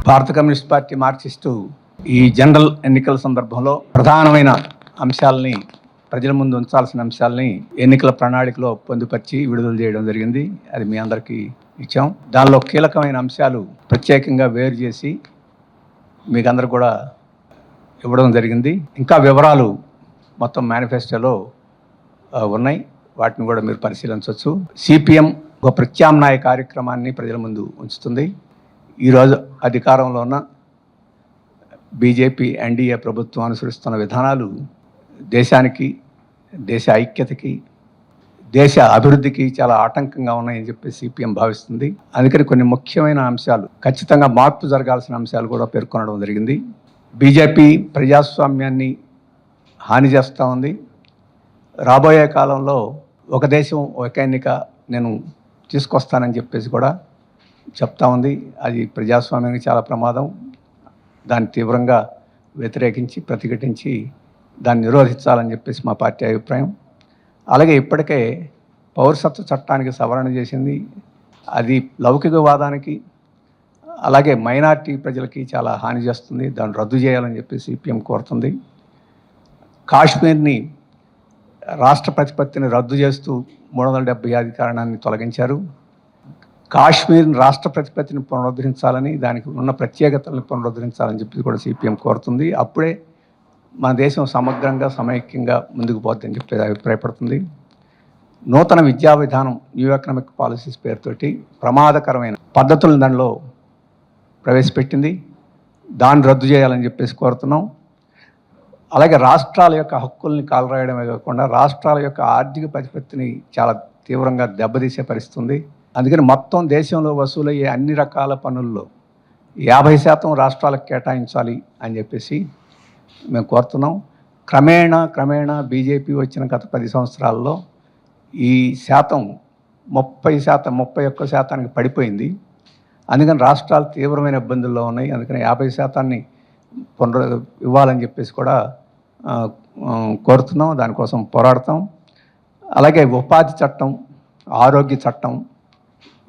భారత communist party Marxist ఈ general ఎన్నికల సందర్భంలో ప్రధానమైన అంశాలని ప్రజల ముందు ఉంచాల్సిన అంశాలని ఎన్నికల ప్రణాళికలో పొందుపరిచి విడుదల చేయడం జరిగింది. అది మీ అందరికీ ఇచ్చాం. దానిలో కీలకమైన అంశాలు ప్రత్యేకంగా వేరు చేసి మీకు అందరు కూడా ఇవ్వడం జరిగింది. ఇంకా వివరాలు మొత్తం మేనిఫెస్టోలో ఉన్నాయి, వాటిని కూడా మీరు పరిశీలించవచ్చు. సిపిఎం ఒక ప్రత్యామ్నాయ కార్యక్రమాన్ని ప్రజల ముందు ఉంచుతుంది. ఈరోజు అధికారంలో ఉన్న బీజేపీ ఎన్డీఏ ప్రభుత్వం అనుసరిస్తున్న విధానాలు దేశానికి, దేశ ఐక్యతకి, దేశ అభివృద్ధికి చాలా ఆటంకంగా ఉన్నాయని చెప్పి సిపిఎం భావిస్తుంది. అందుకని కొన్ని ముఖ్యమైన అంశాలు, ఖచ్చితంగా మార్పు జరగాల్సిన అంశాలు కూడా పేర్కొనడం జరిగింది. బీజేపీ ప్రజాస్వామ్యాన్ని హాని చేస్తూ ఉంది. రాబోయే కాలంలో ఒక దేశం ఒక ఎన్నిక నేను తీసుకొస్తానని చెప్పేసి కూడా చెప్తా ఉంది. అది ప్రజాస్వామ్యానికి చాలా ప్రమాదం. దాన్ని తీవ్రంగా వ్యతిరేకించి ప్రతిఘటించి దాన్ని నిరోధించాలని చెప్పేసి మా పార్టీ అభిప్రాయం. అలాగే ఇప్పటికే పౌరసత్వ చట్టానికి సవరణ చేసింది. అది లౌకికవాదానికి అలాగే మైనార్టీ ప్రజలకి చాలా హాని చేస్తుంది. దాన్ని రద్దు చేయాలని చెప్పి సిపిఎం కోరుతుంది. కాశ్మీర్ని రాష్ట్ర ప్రతిపత్తిని రద్దు చేస్తూ 370 అధికారాన్ని తొలగించారు. కాశ్మీర్ని రాష్ట్ర ప్రతిపత్తిని పునరుద్ధరించాలని, దానికి ఉన్న ప్రత్యేకతలను పునరుద్ధరించాలని చెప్పి కూడా సిపిఎం కోరుతుంది. అప్పుడే మన దేశం సమగ్రంగా సమైక్యంగా ముందుకు పోతుందని చెప్పి అభిప్రాయపడుతుంది. నూతన విద్యా విధానం, న్యూ ఎకనామిక్ పాలసీస్ పేరుతోటి ప్రమాదకరమైన పద్ధతులను దానిలో ప్రవేశపెట్టింది. దాన్ని రద్దు చేయాలని చెప్పేసి కోరుతున్నాం. అలాగే రాష్ట్రాల యొక్క హక్కుల్ని కాలరాయడమే కాకుండా రాష్ట్రాల యొక్క ఆర్థిక ప్రతిపత్తిని చాలా తీవ్రంగా దెబ్బతీసే పరిస్థితుంది. అందుకని మొత్తం దేశంలో వసూలయ్యే అన్ని రకాల పన్నుల్లో 50% రాష్ట్రాలకు కేటాయించాలి అని చెప్పేసి మేము కోరుతున్నాం. క్రమేణా బీజేపీ వచ్చిన గత 10 సంవత్సరాల్లో ఈ శాతం 31% పడిపోయింది. అందుకని రాష్ట్రాలు తీవ్రమైన ఇబ్బందుల్లో ఉన్నాయి. అందుకని 50% ఇవ్వాలని చెప్పేసి కూడా కోరుతున్నాం. దానికోసం పోరాడతాం. అలాగే ఉపాధి చట్టం, ఆరోగ్య చట్టం,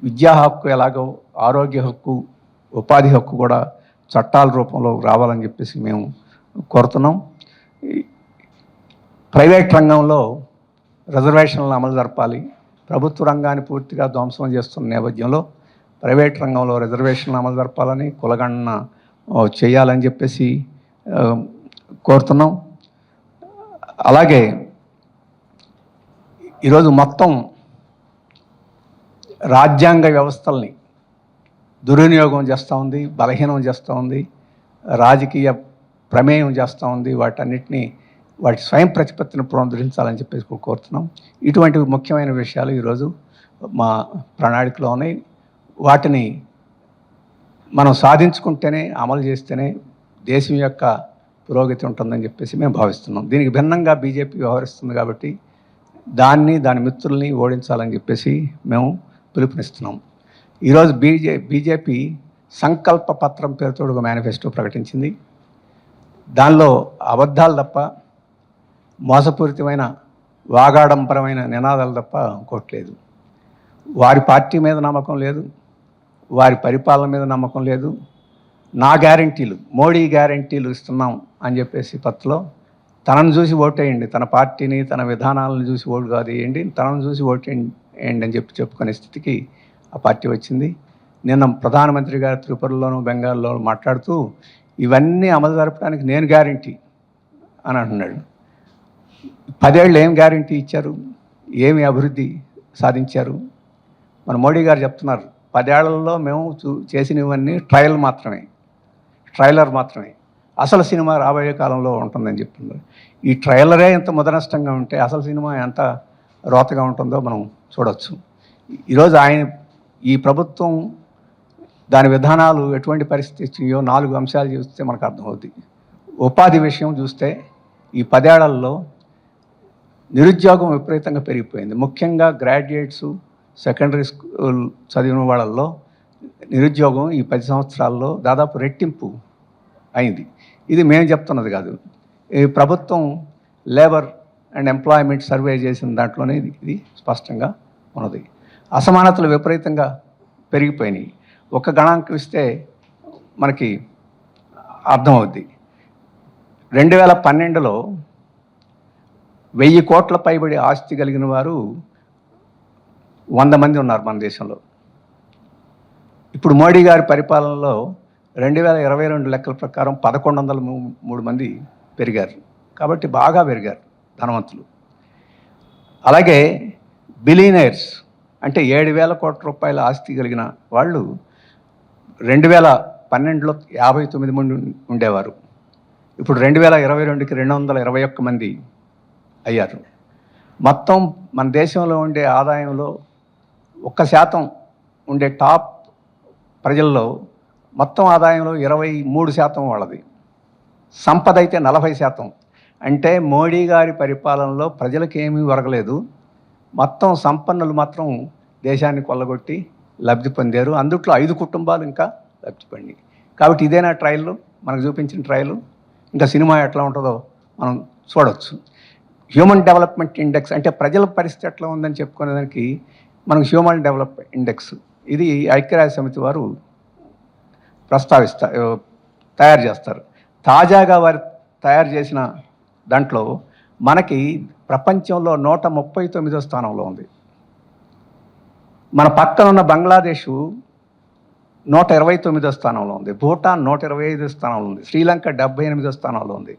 విద్యా హక్కు ఎలాగో ఆరోగ్య హక్కు, ఉపాధి హక్కు కూడా చట్టాల రూపంలో రావాలని చెప్పేసి మేము కోరుతున్నాం. ప్రైవేట్ రంగంలో రిజర్వేషన్లను అమలు జరపాలి. ప్రభుత్వ రంగాన్ని పూర్తిగా ధ్వంసం చేస్తున్న నేపథ్యంలో ప్రైవేట్ రంగంలో రిజర్వేషన్లు అమలు జరపాలని, కులగణన చేయాలని చెప్పేసి కోరుతున్నాం. అలాగే ఈరోజు మొత్తం రాజ్యాంగ వ్యవస్థల్ని దుర్వినియోగం చేస్తూ ఉంది, బలహీనం చేస్తూ ఉంది, రాజకీయ ప్రమేయం చేస్తూ ఉంది. వాటి స్వయం ప్రతిపత్తిని పునరుద్ధరించాలని చెప్పేసి కోరుతున్నాం. ఇటువంటి ముఖ్యమైన విషయాలు ఈరోజు మా ప్రణాళికలో ఉన్నాయి. వాటిని మనం సాధించుకుంటేనే, అమలు చేస్తేనే దేశం యొక్క పురోగతి ఉంటుందని చెప్పేసి మేము భావిస్తున్నాం. దీనికి భిన్నంగా బీజేపీ వ్యవహరిస్తుంది కాబట్టి దాని మిత్రుల్ని ఓడించాలని చెప్పేసి మేము పిలుపునిస్తున్నాం. ఈరోజు బీజేపీ సంకల్ప పత్రం పేరుతో ఒక మేనిఫెస్టో ప్రకటించింది. దానిలో అబద్ధాలు తప్ప, మోసపూరితమైన వాగాడంబరమైన నినాదాలు తప్ప ఇంకోట్లేదు. వారి పార్టీ మీద నమ్మకం లేదు, వారి పరిపాలన మీద నమ్మకం లేదు. నా గ్యారంటీలు, మోడీ గ్యారంటీలు ఇస్తున్నాం అని చెప్పేసి పత్రలో తనను చూసి ఓటేయండి, తన పార్టీని, తన విధానాలను చూసి ఓటు కాదు వేయండి, తనను చూసి ఓటేయండి అని చెప్పుకునే స్థితికి ఆ పార్టీ వచ్చింది. నిన్న ప్రధానమంత్రి గారు త్రిపురలోను బెంగాల్లోనూ మాట్లాడుతూ ఇవన్నీ అమలు జరపడానికి నేను గ్యారంటీ అని అంటున్నాడు. 10 ఏళ్ళు ఏం గ్యారంటీ ఇచ్చారు? ఏమి అభివృద్ధి సాధించారు? మన మోడీ గారు చెప్తున్నారు 10 ఏళ్లలో మేము చేసినవన్నీ ట్రయలర్ మాత్రమే, అసలు సినిమా రాబోయే కాలంలో ఉంటుందని చెప్తున్నారు. ఈ ట్రైలరే ఎంత ముదనష్టంగా ఉంటే అసలు సినిమా ఎంత రోతగా ఉంటుందో మనం చూడవచ్చు. ఈరోజు ఈ ప్రభుత్వం దాని విధానాలు ఎటువంటి పరిస్థితి ఇచ్చినాయో 4 అంశాలు చూస్తే మనకు అర్థమవుతుంది. ఉపాధి విషయం చూస్తే ఈ 10 ఏళ్లలో నిరుద్యోగం విపరీతంగా పెరిగిపోయింది. ముఖ్యంగా గ్రాడ్యుయేట్స్, సెకండరీ స్కూల్ చదివిన వాళ్ళల్లో నిరుద్యోగం ఈ 10 సంవత్సరాల్లో దాదాపు రెట్టింపు అయింది. ఇది మేము చెప్తున్నది కాదు, ఈ ప్రభుత్వం లేబర్ అండ్ ఎంప్లాయ్మెంట్ సర్వే చేసిన దాంట్లోనే ఇది స్పష్టంగా ఉన్నది. అసమానతలు విపరీతంగా పెరిగిపోయినాయి. ఒక గణాంకం ఇస్తే మనకి అర్థమవుద్ది. 2012లో 1000 కోట్ల పైబడి ఆస్తి కలిగిన వారు 100 మంది ఉన్నారు మన దేశంలో. ఇప్పుడు మోడీ గారి పరిపాలనలో 2022 లెక్కల ప్రకారం 1103 మంది పెరిగారు. కాబట్టి బాగా పెరిగారు ధనవంతులు. అలాగే బిలియనర్స్ అంటే 7,000 కోట్ల రూపాయల ఆస్తి కలిగిన వాళ్ళు 2012లో 59 మంది ఉండేవారు. ఇప్పుడు 2022కి 221 మంది అయ్యారు. మొత్తం మన దేశంలో ఉండే ఆదాయంలో 1% ఉండే టాప్ ప్రజల్లో మొత్తం ఆదాయంలో 23% వాళ్ళది. సంపద అయితే 40%. అంటే మోడీ గారి పరిపాలనలో ప్రజలకు ఏమీ ఒరగలేదు. మొత్తం సంపన్నులు మాత్రం దేశాన్ని కొల్లగొట్టి లబ్ధి పొందారు. అందుట్లో 5 కుటుంబాలు ఇంకా లబ్ధి పొందాయి. కాబట్టి ఇదేనా ట్రయల్, మనకు చూపించిన ట్రయల్. ఇంకా సినిమా ఎట్లా ఉంటుందో మనం చూడవచ్చు. హ్యూమన్ డెవలప్మెంట్ ఇండెక్స్ అంటే ప్రజల పరిస్థితి ఎట్లా ఉందని చెప్పుకునేదానికి మనకు హ్యూమన్ డెవలప్మెంట్ ఇండెక్స్ ఇది ఐక్యరాజ్య సమితి వారు తయారు చేస్తారు. తాజాగా వారు తయారు చేసిన దాంట్లో మనకి ప్రపంచంలో 139వ స్థానంలో ఉంది. మన పక్కన ఉన్న బంగ్లాదేశ్ 129వ స్థానంలో ఉంది. భూటాన్ 125వ స్థానంలో ఉంది. శ్రీలంక 78వ స్థానంలో ఉంది.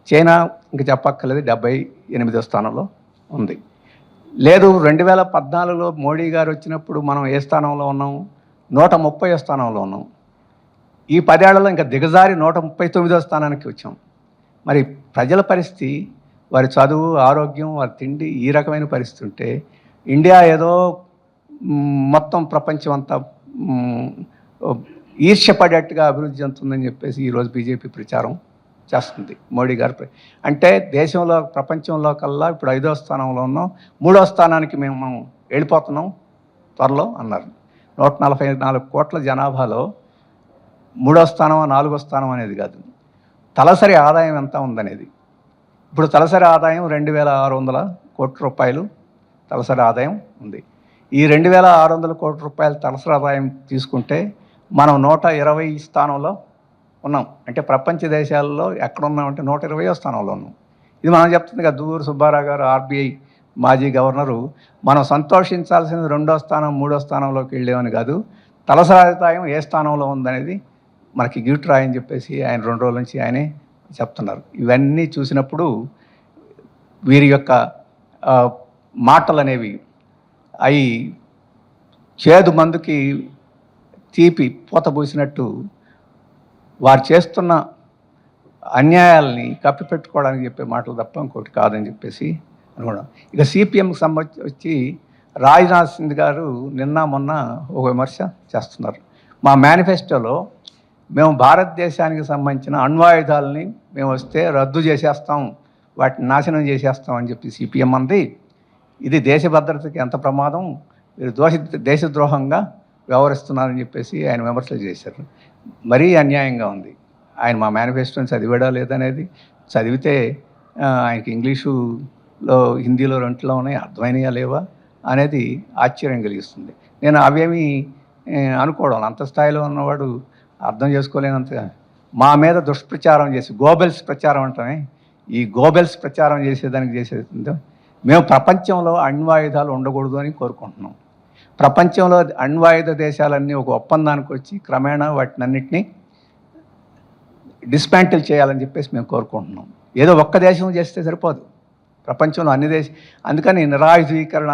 చైనా ఇంక చెప్పక్కర్లేదు 78వ స్థానంలో ఉంది. లేదు 2014లో మోడీ గారు వచ్చినప్పుడు మనం ఏ స్థానంలో ఉన్నాం? 130వ స్థానంలో ఉన్నాం. ఈ 10 ఏళ్లలో ఇంకా దిగజారి 139వ స్థానానికి వచ్చాం. మరి ప్రజల పరిస్థితి, వారి చదువు, ఆరోగ్యం, వారి తిండి ఈ రకమైన పరిస్థితి ఉంటే ఇండియా ఏదో మొత్తం ప్రపంచం అంతా ఈర్ష్యపడేట్టుగా అభివృద్ధి చెందుతుందని చెప్పేసి ఈరోజు బీజేపీ ప్రచారం చేస్తుంది. మోడీ గారు అంటే దేశంలో, ప్రపంచంలో కల్లా ఇప్పుడు 5వ స్థానంలో ఉన్నాం, 3వ స్థానానికి మేము వెళ్ళిపోతున్నాం త్వరలో అన్నారు. 144 కోట్ల జనాభాలో 3వ స్థానం, 4వ స్థానం అనేది కాదు, తలసరి ఆదాయం ఎంత ఉందనేది. ఇప్పుడు తలసరి ఆదాయం 2,600 కోట్ల రూపాయలు తలసరి ఆదాయం ఉంది. ఈ 2,600 కోట్ల రూపాయల తలసరి ఆదాయం తీసుకుంటే మనం 120 స్థానంలో ఉన్నాం. అంటే ప్రపంచ దేశాల్లో ఎక్కడ ఉన్నామంటే 120వ స్థానంలో ఉన్నాం. ఇది మనం చెప్తుంది కదా, దూరు సుబ్బారావు గారు, ఆర్బీఐ మాజీ గవర్నరు, మనం సంతోషించాల్సిన 2వ స్థానం, 3వ స్థానంలోకి వెళ్ళేమని కాదు, తలసరి ఆదాయం ఏ స్థానంలో ఉందనేది మనకి గిఫ్ట్ రాయని చెప్పేసి ఆయన 2 రోజుల నుంచి ఆయనే చెప్తున్నారు. ఇవన్నీ చూసినప్పుడు వీరి యొక్క మాటలు అనేవి అవి చేదు మందుకి తీపి పూత పూసినట్టు వారు చేస్తున్న అన్యాయాలని కప్పిపెట్టుకోవడానికి చెప్పే మాటలు తప్ప ఇంకోటి కాదని చెప్పేసి అనుకోవడం. ఇక సిపిఎంకి సంబంధించి రాజ్నాథ్ సింగ్ గారు నిన్న మొన్న ఒక విమర్శ చేస్తున్నారు. మా మేనిఫెస్టోలో మేము భారతదేశానికి సంబంధించిన అణ్వాయుధాలని మేము వస్తే రద్దు చేసేస్తాం, వాటిని నాశనం చేసేస్తాం అని చెప్పి సిపిఎం అంది. ఇది దేశ భద్రతకి ఎంత ప్రమాదం, మీరు దేశద్రోహంగా వ్యవహరిస్తున్నారని చెప్పేసి ఆయన విమర్శలు చేశారు. మరీ అన్యాయంగా ఉంది. ఆయన మా మేనిఫెస్టోని చదివాడా లేదనేది, చదివితే ఆయనకి ఇంగ్లీషులో, హిందీలో రెంట్లో ఉన్నాయి, అర్థమైనయా లేవా అనేది ఆశ్చర్యం కలిగిస్తుంది. నేను అవేమీ అనుకోవడం, అంత స్థాయిలో ఉన్నవాడు అర్థం చేసుకోలేనంత మా మీద దుష్ప్రచారం చేసి, గోబెల్స్ ప్రచారం అంటామే, ఈ గోబెల్స్ ప్రచారం చేసేదానికి చేసేది మేము ప్రపంచంలో అణ్వాయుధాలు ఉండకూడదు అని కోరుకుంటున్నాం. ప్రపంచంలో అణ్వాయుధ దేశాలన్నీ ఒక ఒప్పందానికి వచ్చి క్రమేణా వాటినన్నింటినీ డిస్మాంటిల్ చేయాలని చెప్పేసి మేము కోరుకుంటున్నాం. ఏదో ఒక్క దేశం చేస్తే సరిపోదు, ప్రపంచంలో అన్ని అందుకని నిరాయుధీకరణ,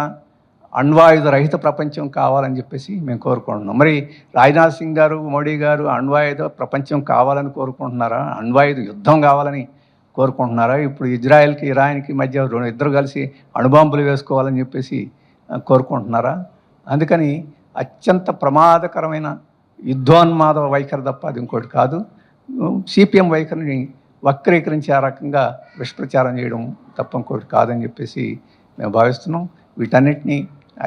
అణ్వాయుధ రహిత ప్రపంచం కావాలని చెప్పేసి మేము కోరుకుంటున్నాం. మరి రాజ్నాథ్ సింగ్ గారు, మోడీ గారు అణ్వాయుధ ప్రపంచం కావాలని కోరుకుంటున్నారా? అణ్వాయుధ యుద్ధం కావాలని కోరుకుంటున్నారా? ఇప్పుడు ఇజ్రాయెల్కి, ఇరాన్కి మధ్య ఇద్దరు కలిసి అణుబాంబులు వేసుకోవాలని చెప్పేసి కోరుకుంటున్నారా? అందుకని అత్యంత ప్రమాదకరమైన యుద్ధోన్మాద వైఖరి తప్ప అది ఇంకోటి కాదు. సిపిఎం వైఖరిని వక్రీకరించి ఆ రకంగా దుష్ప్రచారం చేయడం తప్ప ఇంకోటి కాదని చెప్పేసి మేము భావిస్తున్నాం. వీటన్నిటినీ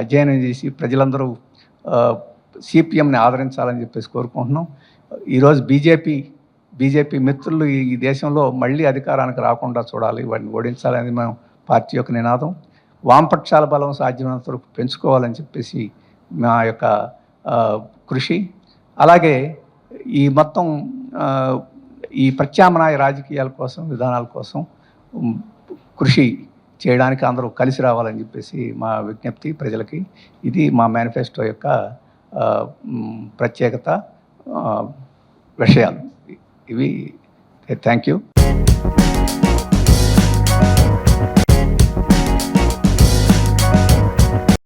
అధ్యయనం చేసి ప్రజలందరూ సిపిఎంని ఆదరించాలని చెప్పేసి కోరుకుంటున్నాం. ఈరోజు బీజేపీ మిత్రులు ఈ దేశంలో మళ్ళీ అధికారానికి రాకుండా చూడాలి, వాటిని ఓడించాలని మేము పార్టీ యొక్క నినాదం. వామపక్షాల బలం సాధ్యమైనంత వరకు పెంచుకోవాలని చెప్పేసి మా యొక్క కృషి. అలాగే ఈ మొత్తం ఈ ప్రత్యామ్నాయ రాజకీయాల కోసం, విధానాల కోసం కృషి చేయడానికి అందరూ కలిసి రావాలని చెప్పేసి మా విజ్ఞప్తి ప్రజలకి. ఇది మా మేనిఫెస్టో యొక్క ప్రత్యేకత, విషయాలు ఇవి. Thank you.